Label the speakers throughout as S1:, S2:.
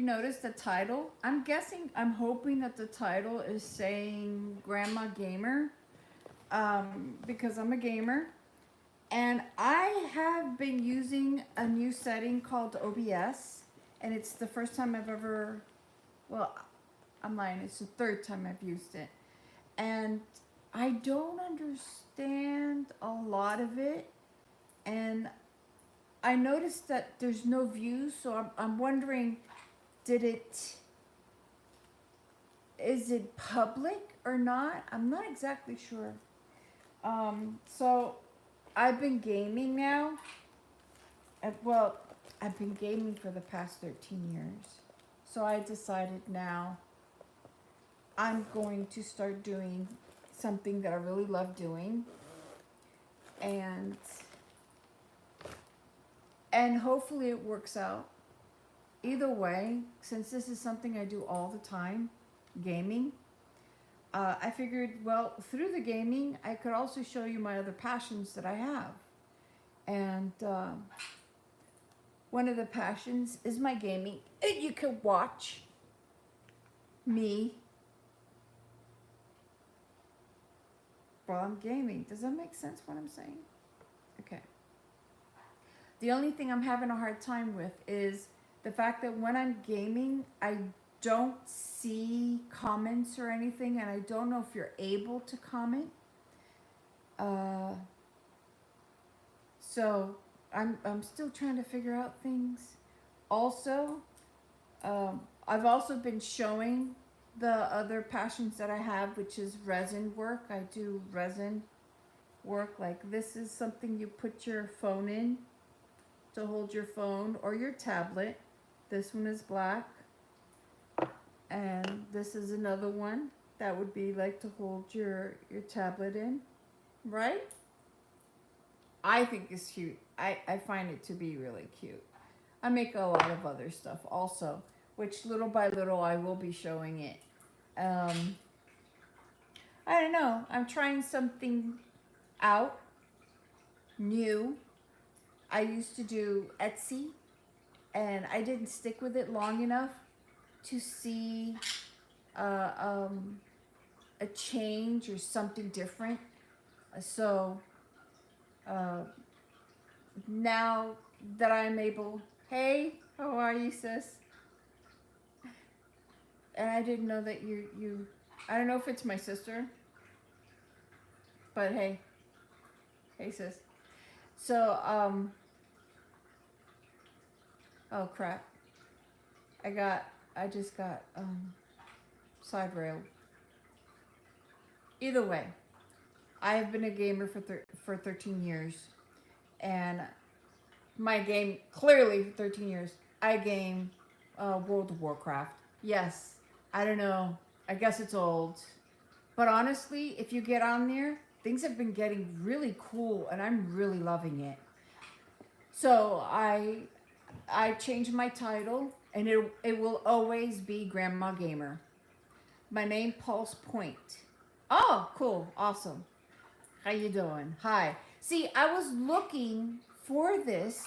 S1: noticed the title. I'm hoping that the title is saying Grandma Gamer, because I'm a gamer. And I have been using a new setting called OBS, and it's the first time I've ever, well, I'm lying, it's the third time I've used it. And I don't understand a lot of it. And I noticed that there's no views, so I'm wondering, did it, is it public or not? I'm not exactly sure. So I've been gaming now. Well, I've been gaming for the past 13 years. So I decided now I'm going to start doing something that I really love doing. And hopefully it works out. Either way, since this is something I do all the time, gaming, I figured, well, through the gaming, I could also show you my other passions that I have. And one of the passions is my gaming. And you can watch me while I'm gaming. Does that make sense what I'm saying? Okay. The only thing I'm having a hard time with is the fact that when I'm gaming, I don't see comments or anything, and I don't know if you're able to comment. So I'm still trying to figure out things. Also, I've also been showing the other passions that I have, which is resin work. I do resin work. Like, this is something you put your phone in to hold your phone or your tablet. This one is black. And this is another one that would be like to hold your tablet in, right? I think it's cute. I find it to be really cute. I make a lot of other stuff also, which little by little I will be showing it. I don't know. I'm trying something out new. I used to do Etsy, and I didn't stick with it long enough to see a change or something different. So now that I'm able, hey, how are you, sis? And I didn't know that you, I don't know if it's my sister, but hey, sis. So, oh crap. I just got, side railed. Either way, I have been a gamer for 13 years, and my game, clearly 13 years, I game World of Warcraft. Yes, I don't know, I guess it's old. But honestly, if you get on there, things have been getting really cool, and I'm really loving it. So I changed my title, and it will always be Grandma Gamer. My name, Pulse Point. Oh, cool, awesome. How you doing? Hi. See, I was looking for this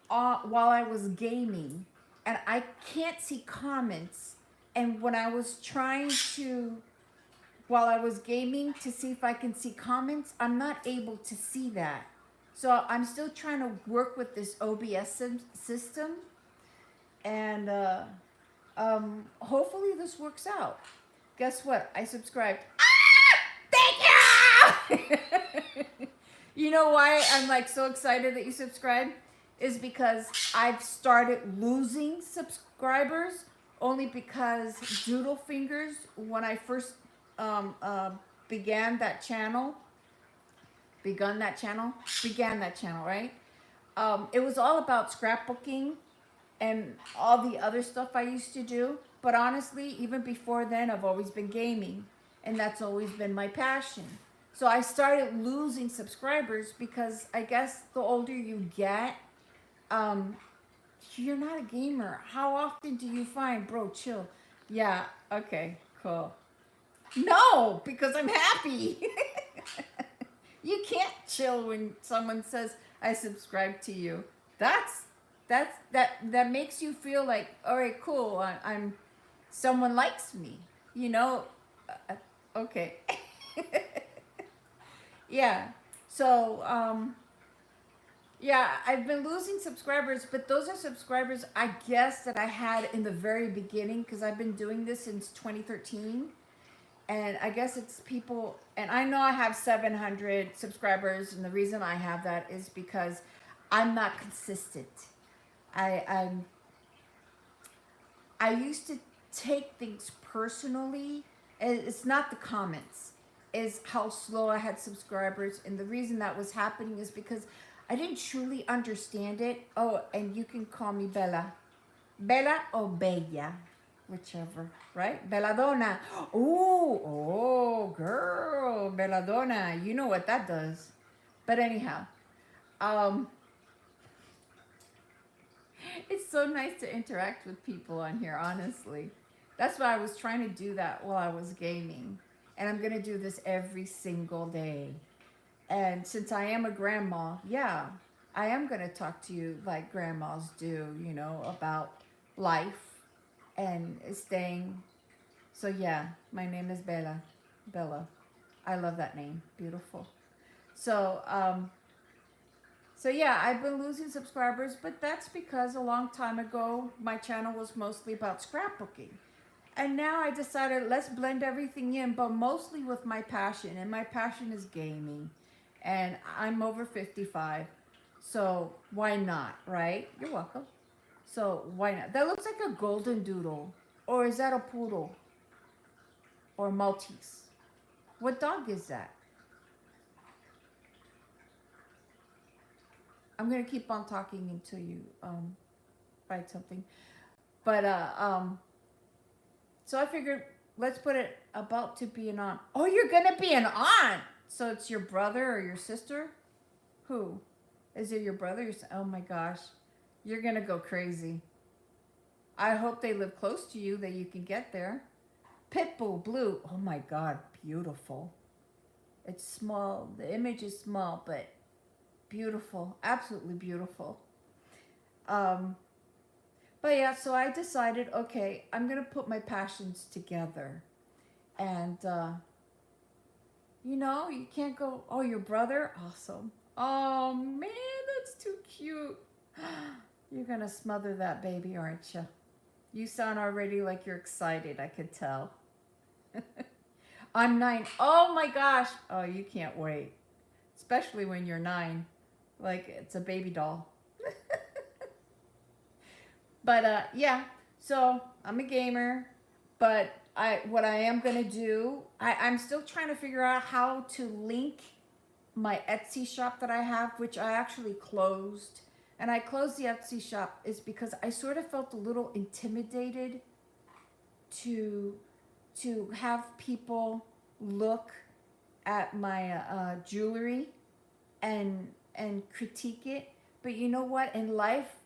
S1: while I was gaming, and I can't see comments. And when I was trying to, while I was gaming, to see if I can see comments, I'm not able to see that. So I'm still trying to work with this OBS system, and hopefully this works out. Guess what? I subscribed. Thank you! You know why I'm like so excited that you subscribed? Is because I've started losing subscribers only because Doodle Fingers, when I first began that channel, right? It was all about scrapbooking and all the other stuff I used to do. But honestly, even before then, I've always been gaming, and that's always been my passion. So I started losing subscribers because I guess the older you get, you're not a gamer. How often do you find, bro, chill? Yeah, okay, cool. No, because I'm happy. You can't chill when someone says, I subscribe to you. That's That makes you feel like, all right, cool. I'm someone likes me. You know. Okay. Yeah. So yeah, I've been losing subscribers, but those are subscribers I guess that I had in the very beginning because I've been doing this since 2013. And I guess it's people, and I know I have 700 subscribers, and the reason I have that is because I'm not consistent. I'm I used to take things personally. And it's not the comments, is how slow I had subscribers. And the reason that was happening is because I didn't truly understand it. Oh, and you can call me Bella. Bella or Bella, whichever, right? Belladonna. Oh, girl, Belladonna. You know what that does. But anyhow, um, it's so nice to interact with people on here, honestly. That's why I was trying to do that while I was gaming. And I'm going to do this every single day. And since I am a grandma, yeah, I am going to talk to you like grandmas do, you know, about life and staying. So, yeah, my name is Bella. Bella. I love that name. Beautiful. So, so yeah, I've been losing subscribers, but that's because a long time ago my channel was mostly about scrapbooking. And now I decided let's blend everything in, but mostly with my passion. And my passion is gaming. And I'm over 55. So why not, right? You're welcome. So why not? That looks like a golden doodle. Or is that a poodle? Or Maltese? What dog is that? I'm going to keep on talking until you write something. But so I figured let's put it about to be an aunt. Oh, you're gonna be an aunt. So it's your brother or your sister? Who? Is it your brother? Oh my gosh. You're gonna go crazy. I hope they live close to you that you can get there. Pitbull blue. Oh my god, beautiful. It's small. The image is small, but beautiful. Absolutely beautiful. Um but yeah, so I decided, okay, I'm gonna put my passions together. And you know, you can't go, oh, your brother? Awesome. Oh, man, that's too cute. You're going to smother that baby, aren't you? You sound already like you're excited, I could tell. I'm 9. Oh, my gosh. Oh, you can't wait. Especially when you're 9. Like, it's a baby doll. But, yeah. So, I'm a gamer. But what I am going to do, I'm still trying to figure out how to link my Etsy shop that I have, which I actually closed. And I closed the Etsy shop is because I sort of felt a little intimidated to have people look at my jewelry and critique it. But you know what? In life,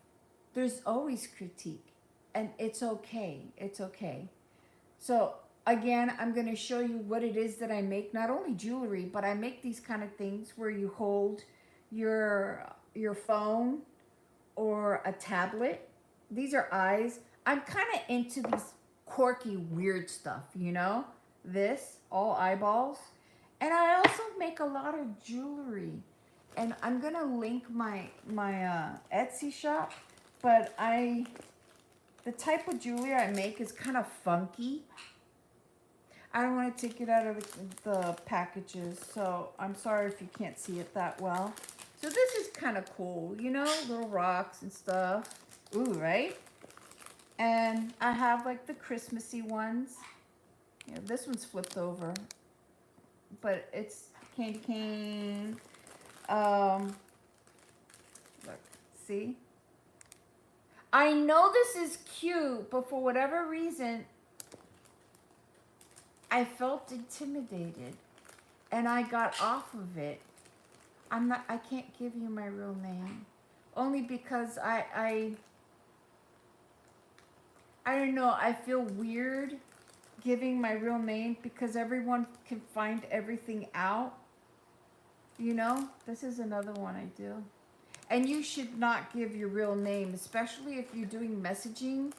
S1: there's always critique, and it's okay. It's okay. So again, I'm going to show you what it is that I make. Not only jewelry, but I make these kind of things where you hold your phone or a tablet. These are eyes. I'm kind of into these quirky, weird stuff, you know? This, all eyeballs. And I also make a lot of jewelry. And I'm going to link my Etsy shop, but the type of jewelry I make is kind of funky. I don't want to take it out of the packages, so I'm sorry if you can't see it that well. So this is kind of cool, you know, little rocks and stuff. Ooh, right? And I have like the Christmassy ones. You know, this one's flipped over, but it's candy cane. Look, see? I know this is cute, but for whatever reason, I felt intimidated and I got off of it. I can't give you my real name. Only because I don't know, I feel weird giving my real name because everyone can find everything out. You know, this is another one I do. And you should not give your real name, especially if you're doing messaging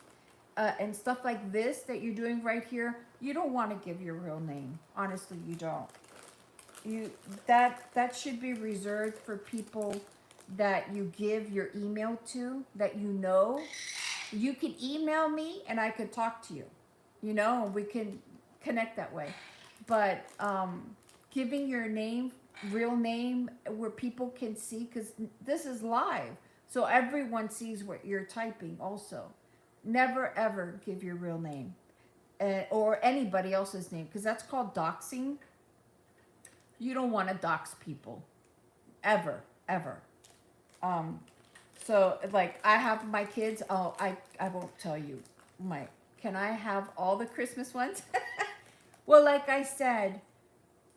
S1: and stuff like this that you're doing right here. You don't want to give your real name. Honestly, you don't. You that should be reserved for people that you give your email to, that you know. You can email me and I could talk to you. You know, we can connect that way. But giving your name, real name, where people can see, because this is live, so everyone sees what you're typing also. Never ever give your real name or anybody else's name, because that's called doxing. You don't want to dox people, ever, ever. Um, so like I have my kids. Oh, I won't tell you. My Can I have all the Christmas ones? Well, like I said,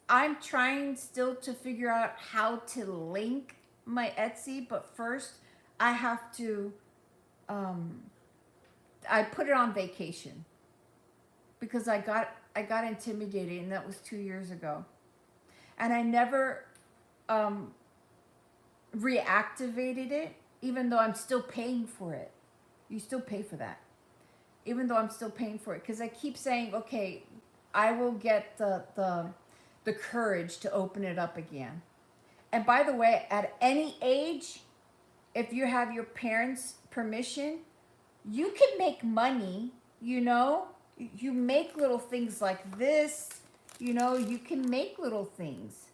S1: I'm trying still to figure out how to link my Etsy, but first I have to. I put it on vacation because I got intimidated, and that was 2 years ago, and I never reactivated it, even though I'm still paying for it. You still pay for that, even though I'm still paying for it, because I keep saying, okay, I will get the courage to open it up again. And by the way, at any age, if you have your parents' permission, you can make money, you know? You make little things like this, you know, you can make little things.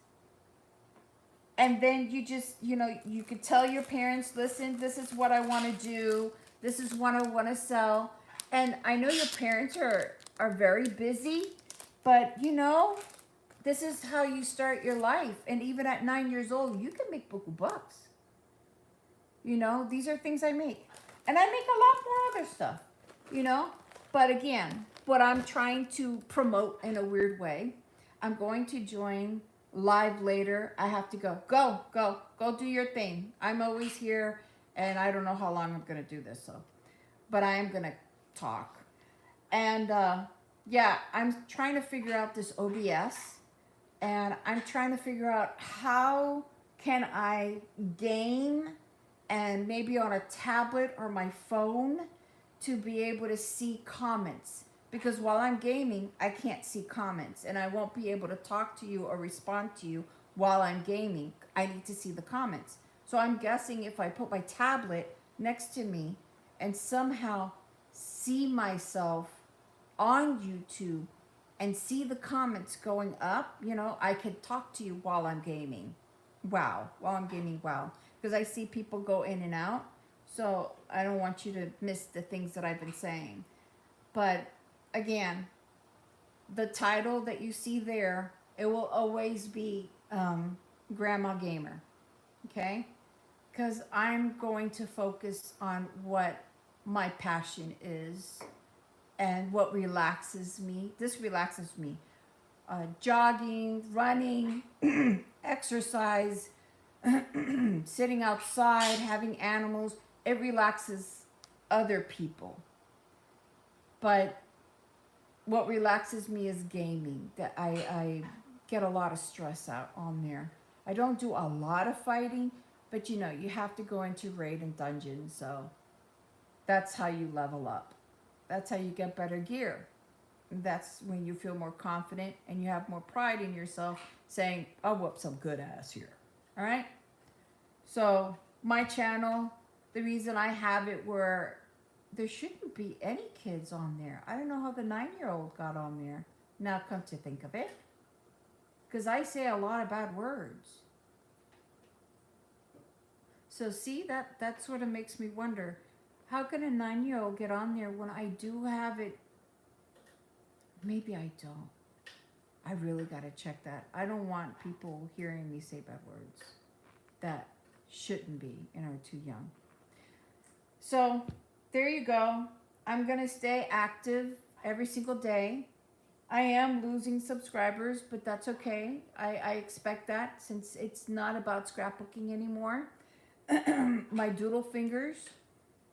S1: And then you just, you know, you could tell your parents, listen, this is what I want to do. This is what I want to sell. And I know your parents are very busy, but you know, this is how you start your life. And even at 9 years old, you can make buku bucks. You know, these are things I make. And I make a lot more other stuff, you know. But again, what I'm trying to promote in a weird way, I'm going to join live later. I have to go do your thing. I'm always here, and I don't know how long I'm going to do this, so. But I am going to talk. And yeah, I'm trying to figure out this OBS. And I'm trying to figure out how can I game, and maybe on a tablet or my phone, to be able to see comments. Because while I'm gaming, I can't see comments, and I won't be able to talk to you or respond to you while I'm gaming. I need to see the comments. So I'm guessing if I put my tablet next to me and somehow see myself on YouTube and see the comments going up, you know, I could talk to you while I'm gaming. While I'm gaming, because I see people go in and out. So I don't want you to miss the things that I've been saying. But again, the title that you see there, it will always be Grandma Gamer. Okay? Because I'm going to focus on what my passion is and what relaxes me. This relaxes me. Jogging, running, exercise, sitting outside, having animals, it relaxes other people. But what relaxes me is gaming. That I get a lot of stress out on there. I don't do a lot of fighting, but you know, you have to go into raid and dungeons, so that's how you level up. That's how you get better gear. That's when you feel more confident and you have more pride in yourself, saying, I'll whoop some good ass here. All right? So my channel, the reason I have it where there shouldn't be any kids on there. I don't know how the 9-year-old got on there. Now come to think of it. Because I say a lot of bad words. So see, that sort of makes me wonder, how can a 9-year-old get on there when I do have it? Maybe I don't. I really got to check that. I don't want people hearing me say bad words that shouldn't be and are too young. So there you go. I'm going to stay active every single day. I am losing subscribers, but that's okay. I expect that, since it's not about scrapbooking anymore. My Doodle Fingers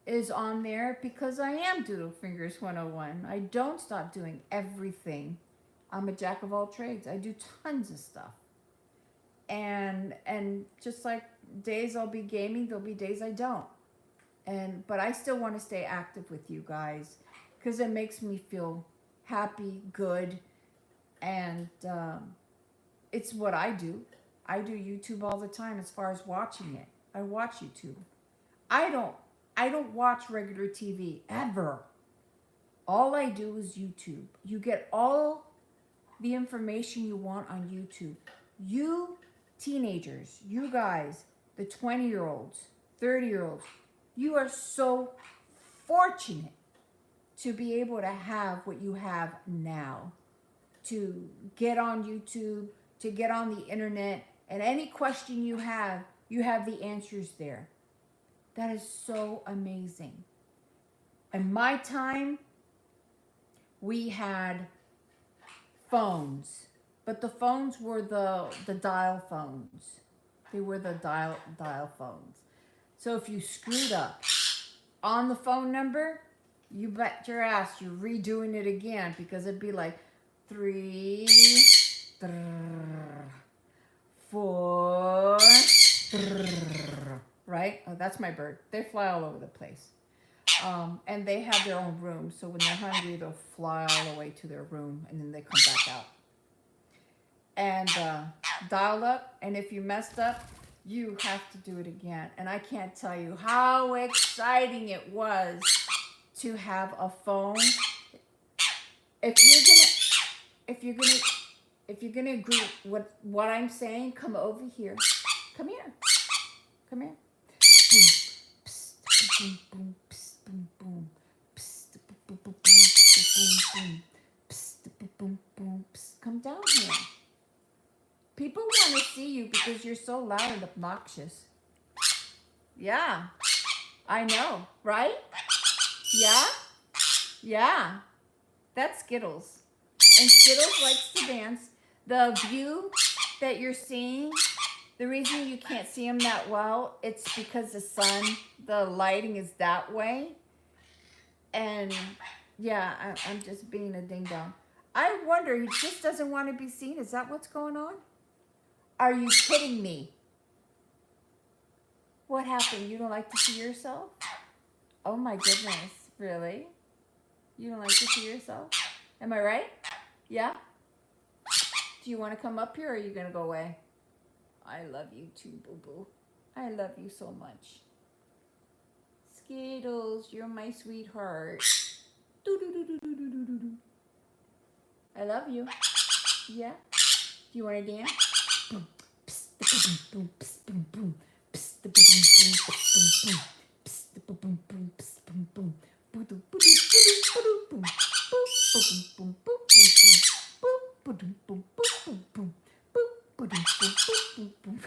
S1: is on there because I am Doodle Fingers 101. I don't stop doing everything. I'm a jack of all trades. I do tons of stuff. And just like days I'll be gaming, there'll be days I don't. But I still want to stay active with you guys because it makes me feel happy, good, and it's what I do. I do YouTube all the time as far as watching it. I watch YouTube. I don't I don't watch regular TV ever. All I do is YouTube. You get all the information you want on YouTube. You teenagers, you guys, the 20-year-olds, 30-year-olds, you are so fortunate to be able to have what you have now. To get on YouTube, to get on the internet, and any question you have the answers there. That is so amazing. In my time, we had phones, but the phones were the dial phones. They were the dial phones. So if you screwed up on the phone number, you bet your ass you're redoing it again because it'd be like 3, 4, right? Oh, that's my bird. They fly all over the place. And they have their own room. So when they're hungry, they'll fly all the way to their room and then they come back out. And dial up. And if you messed up, you have to do it again. And I can't tell you how exciting it was to have a phone. If you're gonna agree with what I'm saying, come over here. Come here. Come here. Boom, boom, boom, boom, boom, boom, boom, boom, boom. Come down here. People want to see you because you're so loud and obnoxious. Yeah, I know, right? Yeah, yeah. That's Skittles. And Skittles likes to dance. The view that you're seeing, the reason you can't see him that well, it's because the sun, the lighting is that way. And yeah, I'm just being a ding dong. I wonder, he just doesn't want to be seen. Is that what's going on? Are you kidding me? What happened? You don't like to see yourself? Oh my goodness, really? You don't like to see yourself? Am I right? Yeah? Do you want to come up here or are you going to go away? I love you too, boo-boo. I love you so much. Skittles, you're my sweetheart. Do-do-do-do-do-do-do-do. I love you. Yeah? Do you want to dance? Boom, psst, boom, psst, boom, boom, psst, boom, boom, psst, boom, boom, psst, boom, boom, boom, psst, boom, boom, boo-doo, boo-doo, boo-doo, boom, boom, boom, boom, boom, boom, boom, boom, boom, boom, boom.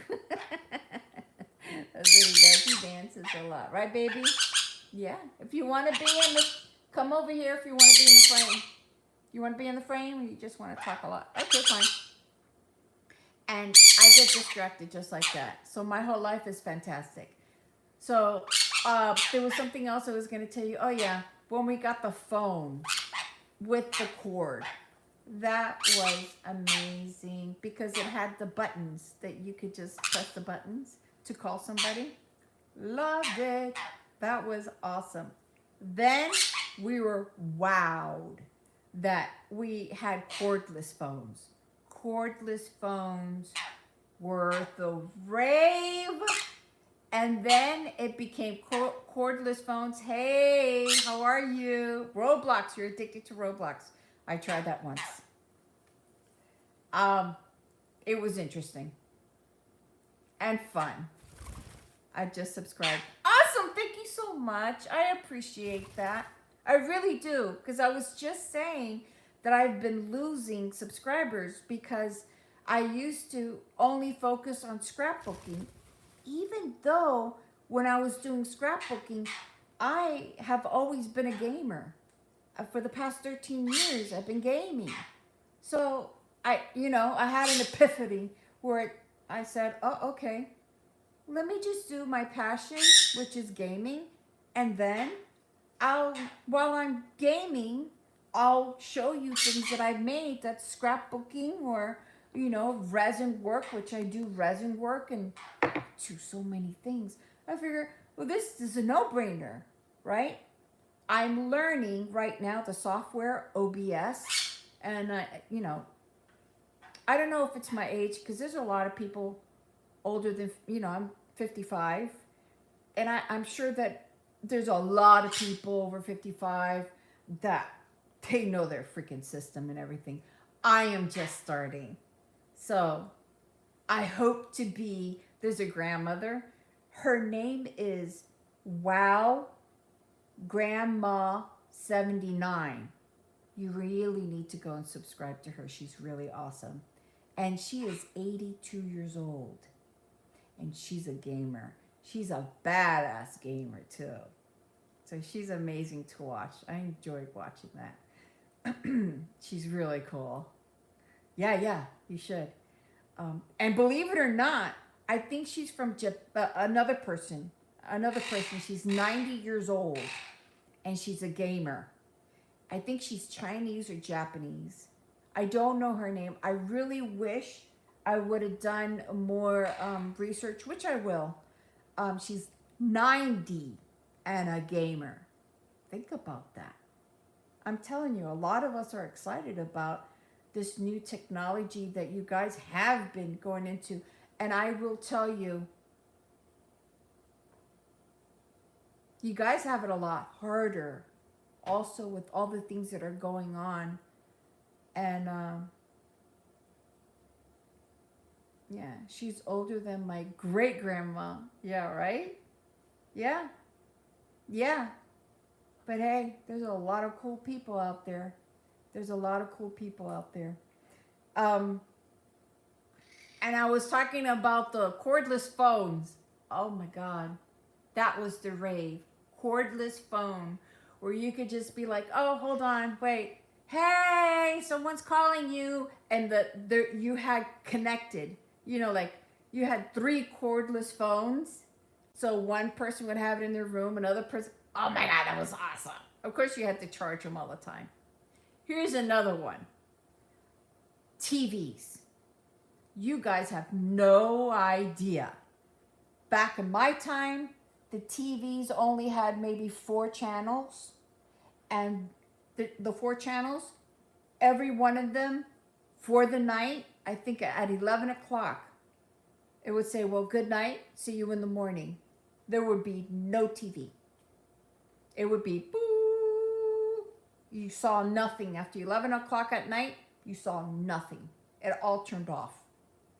S1: That's what he does. He dances a lot, right, baby? Yeah. If you want to be in the, come over here. If you want to be in the frame, you want to be in the frame, or you just want to talk a lot? Okay, fine. And I get distracted just like that. So my whole life is fantastic. So there was something else I was going to tell you. Oh yeah, when we got the phone with the cord. That was amazing because it had the buttons that you could just press the buttons to call somebody. Loved it. That was awesome. Then we were wowed that we had cordless phones. Cordless phones were the rave. And then it became cordless phones. Hey, how are you? Roblox, you're addicted to Roblox. I tried that once. It was interesting and fun. I just subscribed. Awesome, thank you so much. I appreciate that. I really do, because I was just saying that I've been losing subscribers because I used to only focus on scrapbooking, even though when I was doing scrapbooking, I have always been a gamer. For the past 13 years, I've been gaming. So I had an epiphany where I said, oh, okay, let me just do my passion, which is gaming. And then while I'm gaming, I'll show you things that I've made that's scrapbooking or resin work, which I do resin work and do so many things. I figure, well, this is a no-brainer, right? I'm learning right now the software OBS, and I don't know if it's my age because there's a lot of people older than I'm 55, and I'm sure that there's a lot of people over 55 that they know their freaking system and everything. I am just starting, so I hope to be. There's a grandmother. Her name is Wow Grandma 79. You really need to go and subscribe to her. She's really awesome. And she is 82 years old. And she's a gamer. She's a badass gamer too. So she's amazing to watch. I enjoyed watching that. She's really cool. Yeah, you should. And believe it or not, I think she's from another person. She's 90 years old, and she's a gamer. I think she's Chinese or Japanese. I don't know her name. I really wish I would have done more research, which I will. She's 90 and a gamer. Think about that. I'm telling you, a lot of us are excited about this new technology that you guys have been going into. And I will tell you, you guys have it a lot harder also with all the things that are going on. And yeah, she's older than my great grandma. Yeah, right? Yeah. But hey, there's a lot of cool people out there. And I was talking about the cordless phones. Oh my God. That was the rave. Cordless phone, where you could just be like, oh, hold on, wait. Hey, someone's calling you. And you had connected, like you had 3 cordless phones. So one person would have it in their room, another person. Oh my God, that was awesome. Of course, you had to charge them all the time. Here's another one. TVs. You guys have no idea. Back in my time, the TVs only had maybe 4 channels. And the 4 channels, every one of them for the night, I think at 11 o'clock, it would say, well, good night, see you in the morning. There would be no TV. It would be boo. You saw nothing. After 11 o'clock at night, you saw nothing. It all turned off.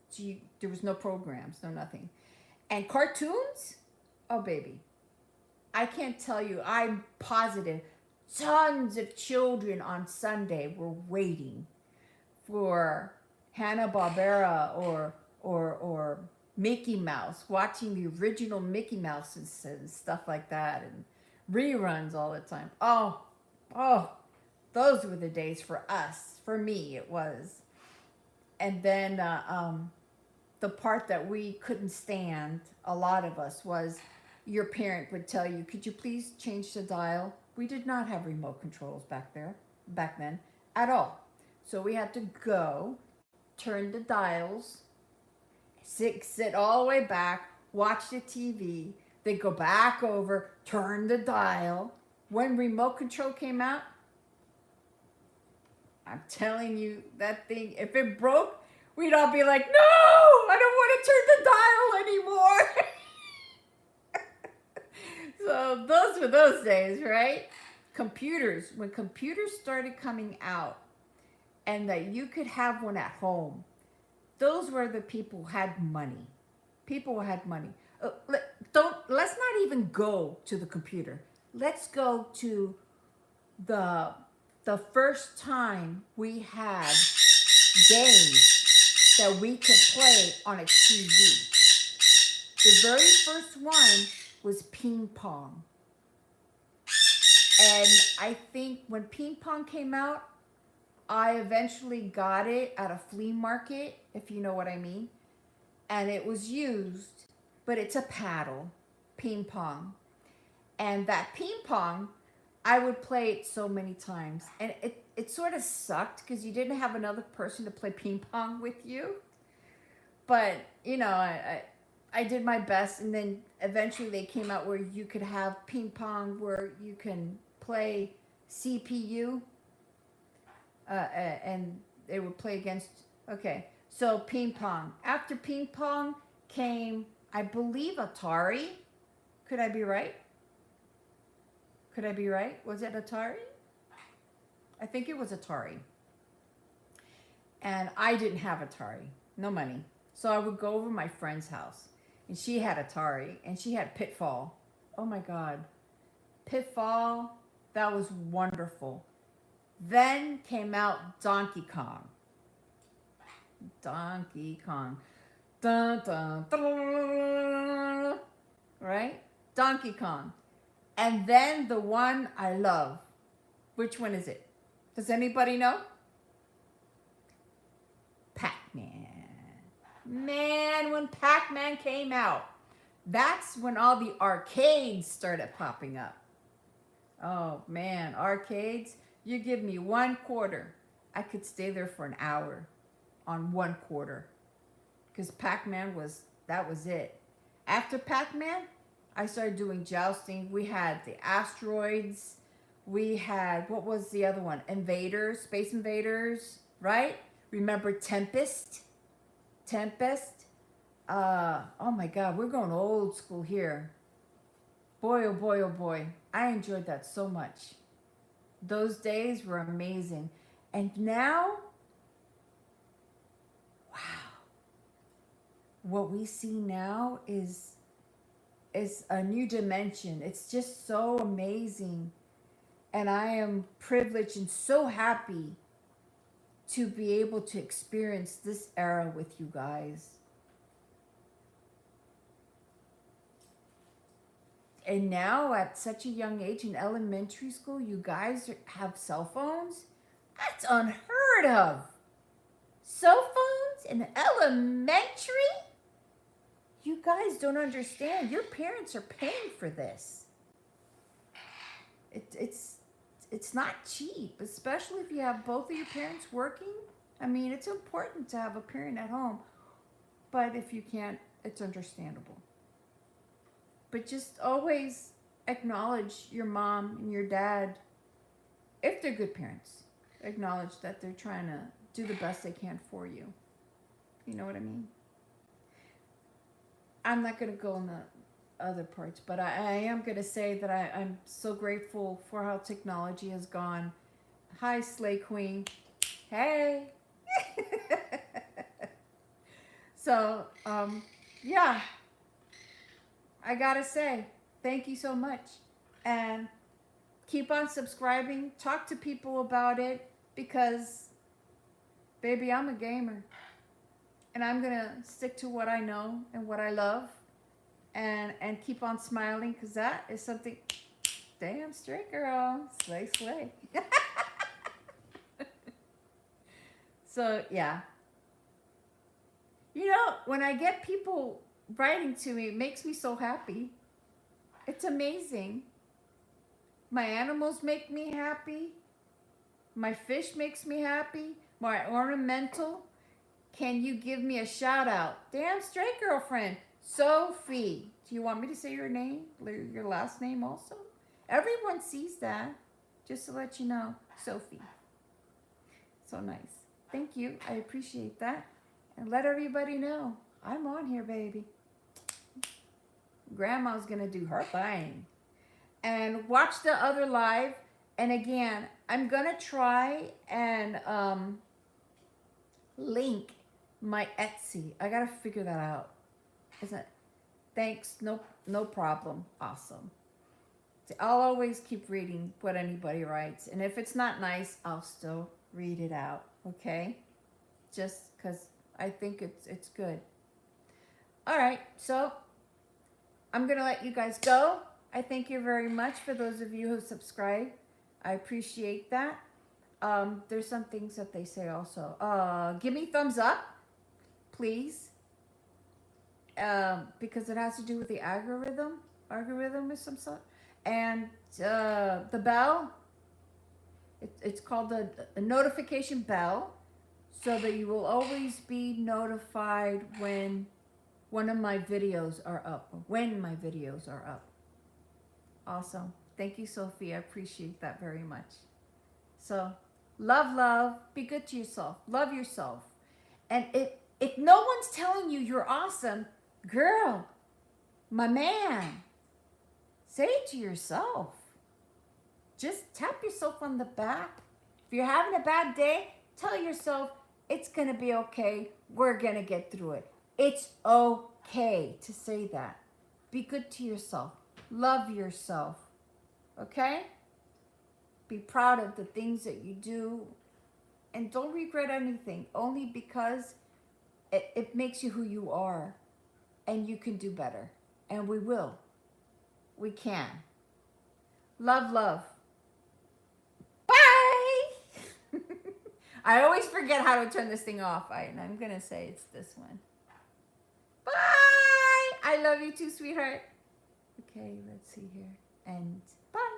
S1: So there was no programs, no nothing. And cartoons? Oh, baby. I can't tell you. I'm positive tons of children on Sunday were waiting for Hanna-Barbera or Mickey Mouse, watching the original Mickey Mouses and stuff like that, and reruns all the time. Oh, those were the days for us. For me, it was. And then the part that we couldn't stand, a lot of us, was your parent would tell you, could you please change the dial? We did not have remote controls back then, at all. So we had to go, turn the dials, sit all the way back, watch the TV, then go back over, turn the dial. When remote control came out, I'm telling you, that thing, if it broke, we'd all be like, no, I don't want to turn the dial anymore. So those were those days, right? Computers, when computers started coming out and that you could have one at home, those were the people who had money. People who had money. Let's not even go to the computer. Let's go to the first time we had games that we could play on a TV. The very first one was ping pong. And I think when ping pong came out, I eventually got it at a flea market, if you know what I mean. And it was used, but it's a paddle, ping pong. And that ping pong, I would play it so many times. And it sort of sucked because you didn't have another person to play ping pong with you. But you know, I did my best, and then eventually they came out where you could have ping pong where you can play CPU, and they would play against. Okay, so ping pong. After ping pong came, I believe, Atari. Could I be right? Could I be right? Was it Atari? I think it was Atari. And I didn't have Atari, no money. So I would go over to my friend's house, and she had Atari, and she had Pitfall. Oh my God. Pitfall, that was wonderful. Then came out Donkey Kong. Donkey Kong. Dun, dun, dun, right? Donkey Kong. And then the one I love. Which one is it? Does anybody know? Pac-Man. Man, when Pac-Man came out, that's when all the arcades started popping up. Oh man, arcades. You give me 1/4. I could stay there for an hour on 1/4. Because Pac-Man that was it. After Pac-Man, I started doing jousting. We had the asteroids. We had, what was the other one? Invaders, Space Invaders, right? Remember Tempest? Tempest? Oh my God, we're going old school here. Boy, oh boy, oh boy. I enjoyed that so much. Those days were amazing. And now, wow. What we see now is a new dimension. It's just so amazing. And I am privileged and so happy to be able to experience this era with you guys. And now at such a young age in elementary school, you guys have cell phones? That's unheard of. Cell phones in elementary? You guys don't understand. Your parents are paying for this. It's not cheap, especially if you have both of your parents working. I mean, it's important to have a parent at home, but if you can't, it's understandable. But just always acknowledge your mom and your dad, if they're good parents. Acknowledge that they're trying to do the best they can for you. You know what I mean? I'm not going to go in the other parts, but I am going to say that I'm so grateful for how technology has gone. Hi, Slay Queen. Hey. So, yeah, I got to say, thank you so much. And keep on subscribing. Talk to people about it because, baby, I'm a gamer. And I'm going to stick to what I know and what I love. And keep on smiling because that is something. Damn straight, girl. Slay, slay. So, yeah. You know, when I get people writing to me, it makes me so happy. It's amazing. My animals make me happy. My fish makes me happy. My ornamental. Can you give me a shout out? Damn straight, girlfriend. Sophie. Do you want me to say your name? Your last name also? Everyone sees that. Just to let you know. Sophie. So nice. Thank you. I appreciate that. And let everybody know. I'm on here, baby. Grandma's going to do her thing. And watch the other live. And again, I'm going to try and link my Etsy. I got to figure that out. Isn't it? Thanks. No problem. Awesome. I'll always keep reading what anybody writes. And if it's not nice, I'll still read it out. Okay? Just because I think it's good. All right. So I'm going to let you guys go. I thank you very much for those of you who subscribe. I appreciate that. There's some things that they say also. Give me thumbs up, please. Because it has to do with the algorithm of some sort. And the bell. It's called a notification bell, so that you will always be notified when one of my videos are up, or when my videos are up. Awesome. Thank you, Sophie. I appreciate that very much. So, love, love. Be good to yourself. Love yourself. And if no one's telling you you're awesome, girl, my man, say it to yourself. Just tap yourself on the back. If you're having a bad day, tell yourself it's going to be okay. We're going to get through it. It's okay to say that. Be good to yourself. Love yourself. Okay? Be proud of the things that you do. And don't regret anything, only because it makes you who you are. And you can do better. And we will. We can. Love, love. Bye! I always forget how to turn this thing off. And I'm going to say it's this one. Bye! I love you too, sweetheart. Okay, let's see here. And bye.